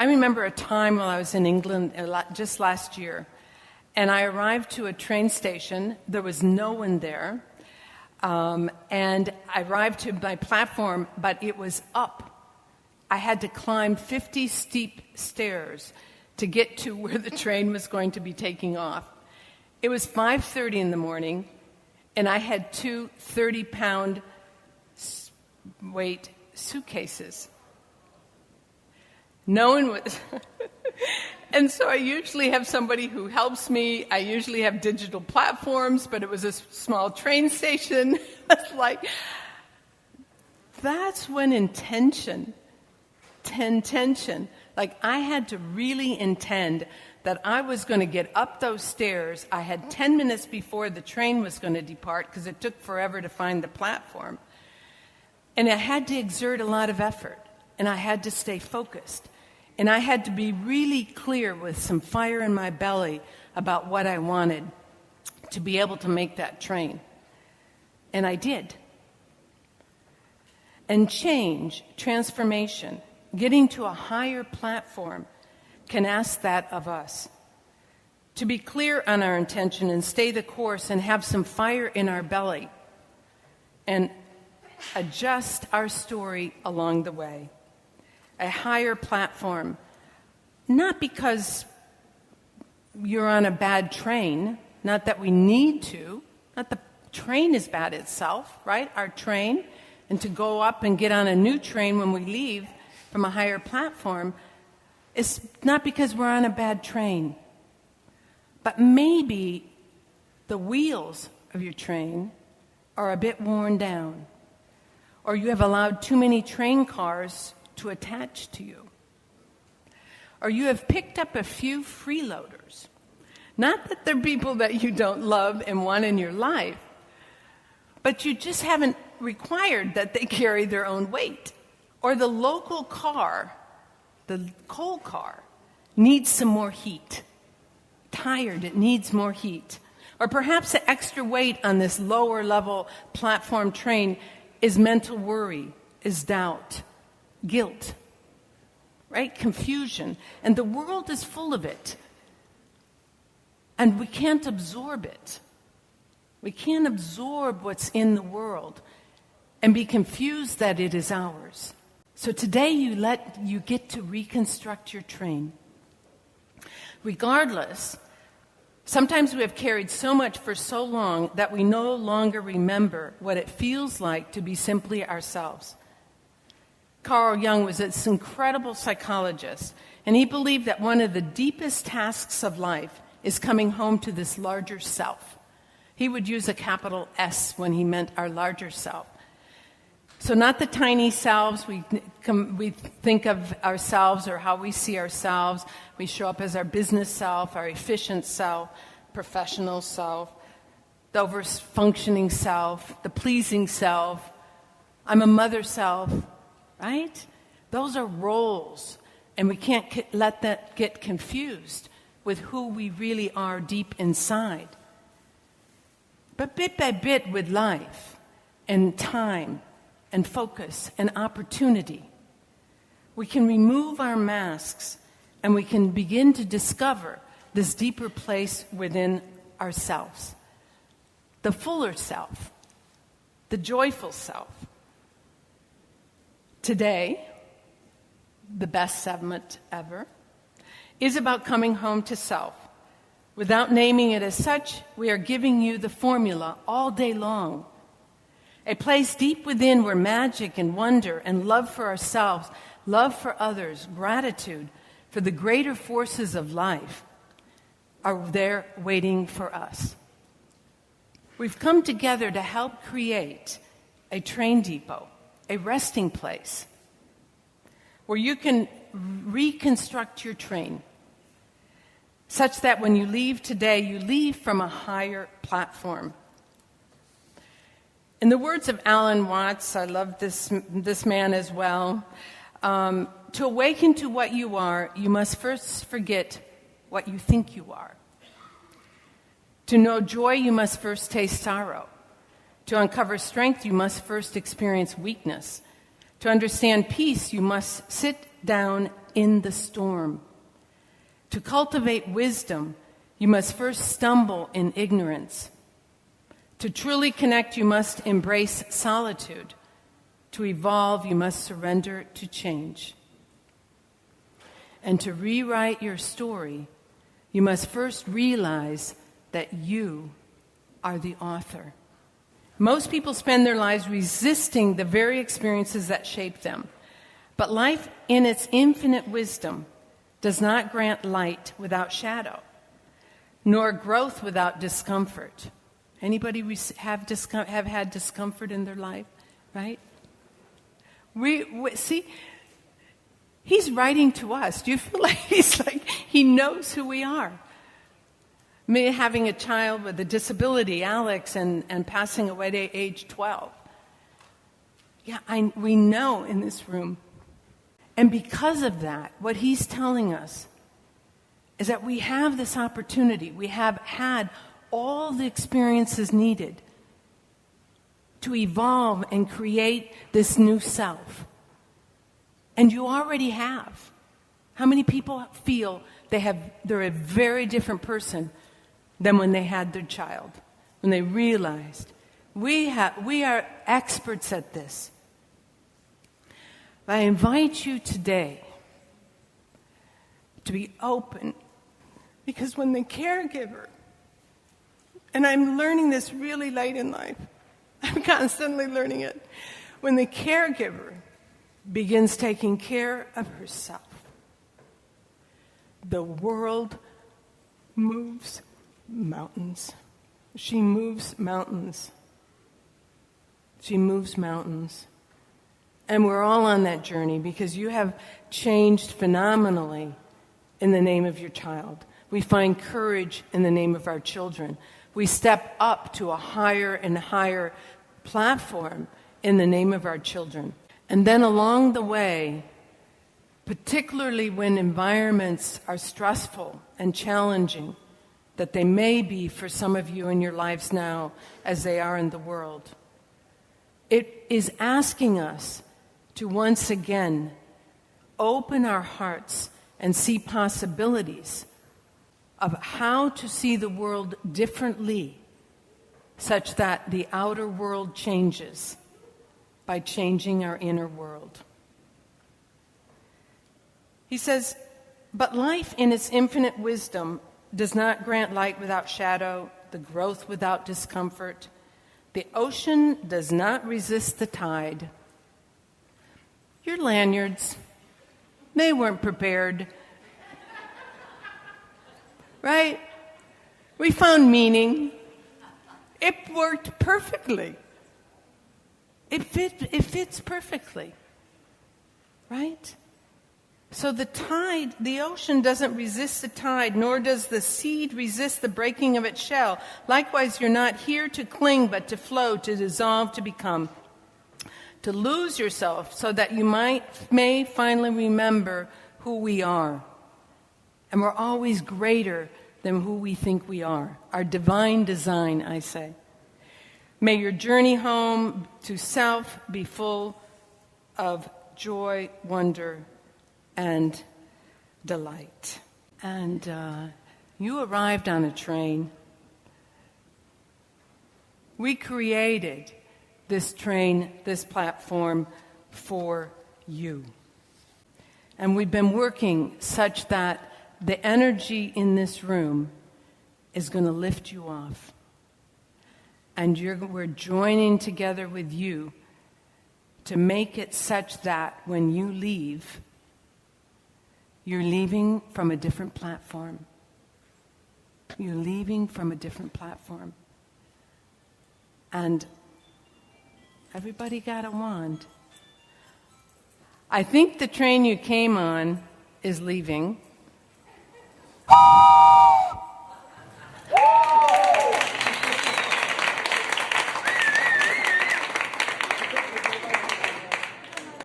I remember a time while I was in England just last year, and I arrived to a train station. There was no one there, and I arrived to my platform, but it was up. I had to climb 50 steep stairs to get to where the train was going to be taking off. It was 5:30 in the morning, and I had two 30-pound weight suitcases. No one was... And so I usually have somebody who helps me. I usually have digital platforms, but it was a small train station. It's like, that's when intention, like I had to really intend that I was going to get up those stairs. I had 10 minutes before the train was going to depart because it took forever to find the platform. And I had to exert a lot of effort, and I had to stay focused. And I had to be really clear with some fire in my belly about what I wanted to be able to make that train. And I did. And change, transformation, getting to a higher platform can ask that of us. To be clear on our intention and stay the course and have some fire in our belly and adjust our story along the way. A higher platform, not because you're on a bad train, not that we need to, not the train is bad itself, right? Our train, and to go up and get on a new train when we leave from a higher platform is not because we're on a bad train, but maybe the wheels of your train are a bit worn down, or you have allowed too many train cars to attach to you. Or you have picked up a few freeloaders. Not that they're people that you don't love and want in your life, but you just haven't required that they carry their own weight. Or the local car, the coal car, needs some more heat. Tired, it needs more heat. Or perhaps the extra weight on this lower level platform train is mental worry, is doubt, guilt, right? Confusion. And the world is full of it. And we can't absorb it. We can't absorb what's in the world and be confused that it is ours. So today you get to reconstruct your train. Regardless, sometimes we have carried so much for so long that we no longer remember what it feels like to be simply ourselves. Carl Jung was this incredible psychologist, and he believed that one of the deepest tasks of life is coming home to this larger self. He would use a capital S when he meant our larger self. So not the tiny selves we think of ourselves or how we see ourselves. We show up as our business self, our efficient self, professional self, the over-functioning self, the pleasing self. I'm a mother self. Right? Those are roles, and we can't let that get confused with who we really are deep inside. But bit by bit with life and time and focus and opportunity, we can remove our masks and we can begin to discover this deeper place within ourselves. The fuller self, the joyful self. Today, the best segment ever, is about coming home to self. Without naming it as such, we are giving you the formula all day long. A place deep within where magic and wonder and love for ourselves, love for others, gratitude for the greater forces of life are there waiting for us. We've come together to help create a train depot, a resting place where you can reconstruct your train such that when you leave today, you leave from a higher platform. In the words of Alan Watts, I love this man as well, to awaken to what you are, you must first forget what you think you are. To know joy, you must first taste sorrow. To uncover strength, you must first experience weakness. To understand peace, you must sit down in the storm. To cultivate wisdom, you must first stumble in ignorance. To truly connect, you must embrace solitude. To evolve, you must surrender to change. And to rewrite your story, you must first realize that you are the author. Most people spend their lives resisting the very experiences that shape them. But life, in its infinite wisdom, does not grant light without shadow, nor growth without discomfort. Anybody have had discomfort in their life, right? We see, he's writing to us. Do you feel like he knows who we are? Me having a child with a disability, Alex, and passing away at age 12. Yeah, we know in this room. And because of that, what he's telling us is that we have this opportunity. We have had all the experiences needed to evolve and create this new self. And you already have. How many people feel they're a very different person than when they had their child, when they realized we are experts at this? I invite you today to be open, because when the caregiver, and I'm learning this really late in life, I'm constantly learning it, when the caregiver begins taking care of herself, the world moves mountains. She moves mountains. She moves mountains. And we're all on that journey, because you have changed phenomenally in the name of your child. We find courage in the name of our children. We step up to a higher and higher platform in the name of our children. And then along the way, particularly when environments are stressful and challenging, that they may be for some of you in your lives now as they are in the world, it is asking us to once again open our hearts and see possibilities of how to see the world differently, such that the outer world changes by changing our inner world. He says, but life in its infinite wisdom does not grant light without shadow, the growth without discomfort. The ocean does not resist the tide. Your lanyards, they weren't prepared. Right? We found meaning. It worked perfectly. It fits perfectly. Right? So the ocean doesn't resist the tide, nor does the seed resist the breaking of its shell. Likewise, you're not here to cling, but to flow, to dissolve, to become. To lose yourself so that you may finally remember who we are. And we're always greater than who we think we are. Our divine design, I say. May your journey home to self be full of joy, wonder, and delight. And you arrived on a train. We created this train, this platform for you. And we've been working such that the energy in this room is going to lift you off. And we're joining together with you to make it such that when you leave, you're leaving from a different platform. You're leaving from a different platform. And everybody got a wand. I think the train you came on is leaving.